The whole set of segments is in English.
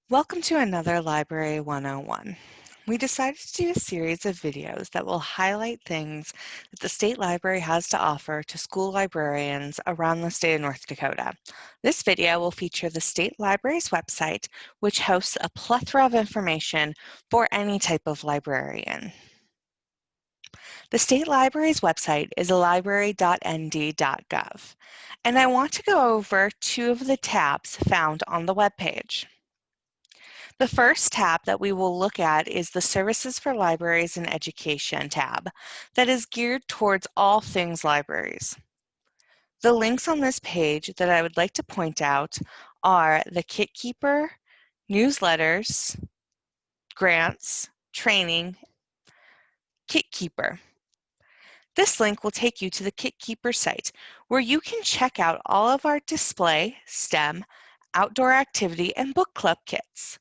Welcome to another Library 101. We decided to do a series of videos that will highlight things that the State Library has to offer to school librarians around the state of North Dakota. This video will feature the State Library's website, which hosts a plethora of information for any type of librarian. The State Library's website is library.nd.gov, and I want to go over two of the tabs found on the webpage. The first tab that we will look at is the Services for Libraries and Education tab that is geared towards all things libraries. The links on this page that I would like to point out are the Kit Keeper, newsletters, grants, training, Kit Keeper. This link will take you to the Kit Keeper site where you can check out all of our display, STEM, outdoor activity, and book club kits.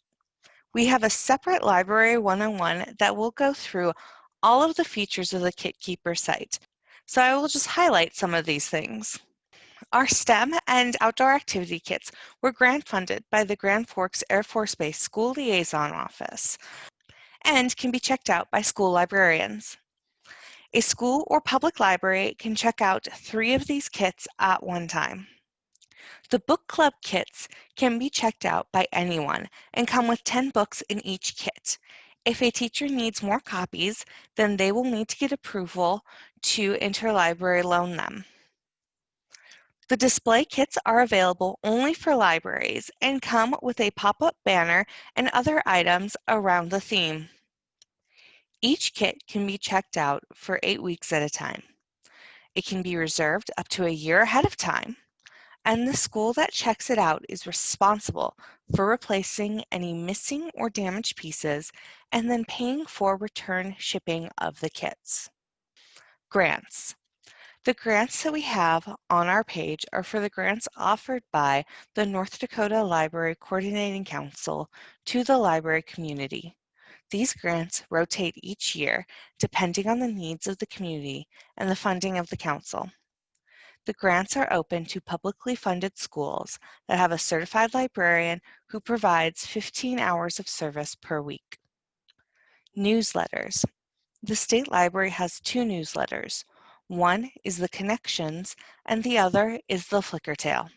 We have a separate Library 101 that will go through all of the features of the Kit Keeper site. So I will just highlight some of these things. Our STEM and outdoor activity kits were grant funded by the Grand Forks Air Force Base School Liaison Office and can be checked out by school librarians. A school or public library can check out 3 of these kits at one time. The book club kits can be checked out by anyone and come with 10 books in each kit. If a teacher needs more copies, then they will need to get approval to interlibrary loan them. The display kits are available only for libraries and come with a pop-up banner and other items around the theme. Each kit can be checked out for 8 weeks at a time. It can be reserved up to a year ahead of time, and the school that checks it out is responsible for replacing any missing or damaged pieces and then paying for return shipping of the kits. Grants. The grants that we have on our page are for the grants offered by the North Dakota Library Coordinating Council to the library community. These grants rotate each year depending on the needs of the community and the funding of the council. The grants are open to publicly funded schools that have a certified librarian who provides 15 hours of service per week. Newsletters. The State Library has 2 newsletters. One is the Connections and the other is the Flicker Tale.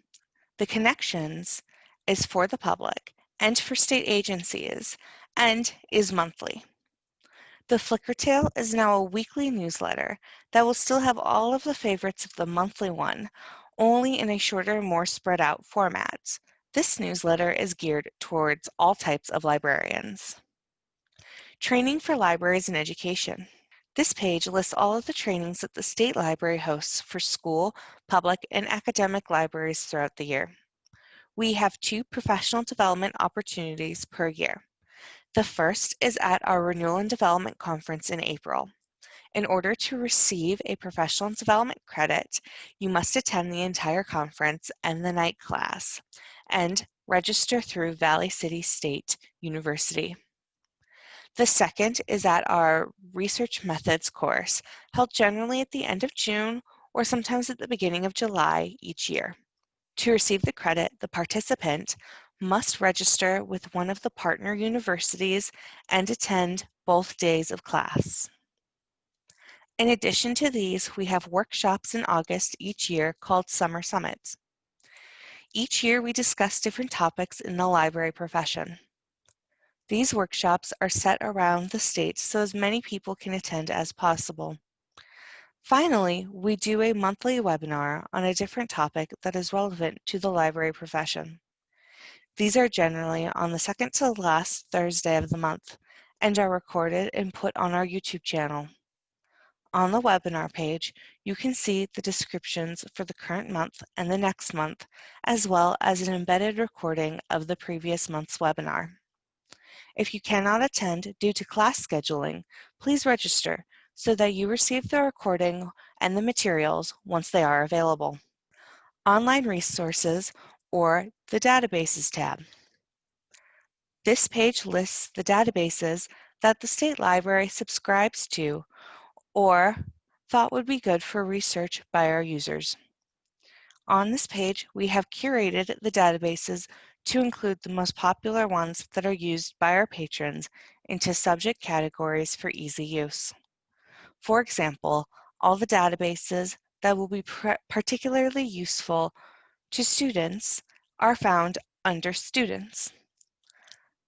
The Connections is for the public and for state agencies and is monthly. The Flicker Tale is now a weekly newsletter that will still have all of the favorites of the monthly one, only in a shorter, more spread out format. This newsletter is geared towards all types of librarians. Training for libraries and education. This page lists all of the trainings that the State Library hosts for school, public, and academic libraries throughout the year. We have 2 professional development opportunities per year. The first is at our Renewal and Development Conference in April. In order to receive a professional development credit, you must attend the entire conference and the night class, and register through Valley City State University. The second is at our Research Methods course, held generally at the end of June or sometimes at the beginning of July each year. To receive the credit, the participant must register with one of the partner universities and attend both days of class. In addition to these, we have workshops in August each year called Summer Summits. Each year we discuss different topics in the library profession. These workshops are set around the state so as many people can attend as possible. Finally, we do a monthly webinar on a different topic that is relevant to the library profession. These are generally on the second to last Thursday of the month and are recorded and put on our YouTube channel. On the webinar page, you can see the descriptions for the current month and the next month, as well as an embedded recording of the previous month's webinar. If you cannot attend due to class scheduling, please register so that you receive the recording and the materials once they are available. Online resources or the Databases tab. This page lists the databases that the State Library subscribes to or thought would be good for research by our users. On this page, we have curated the databases to include the most popular ones that are used by our patrons into subject categories for easy use. For example, all the databases that will be particularly useful to students are found under Students.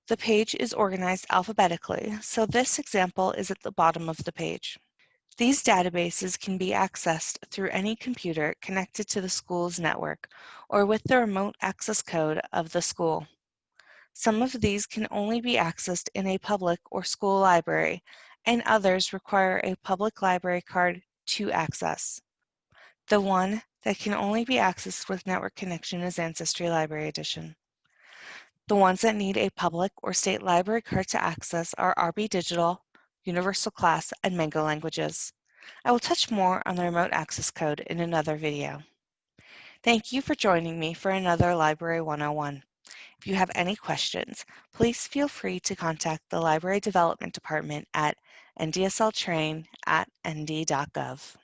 The page is organized alphabetically, so this example is at the bottom of the page. These databases can be accessed through any computer connected to the school's network or with the remote access code of the school. Some of these can only be accessed in a public or school library, and others require a public library card to access. The one that can only be accessed with network connection is Ancestry Library Edition. The ones that need a public or state library card to access are RB Digital, Universal Class, and Mango Languages. I will touch more on the remote access code in another video. Thank you for joining me for another Library 101. If you have any questions, please feel free to contact the Library Development Department at ndsltrain@nd.gov.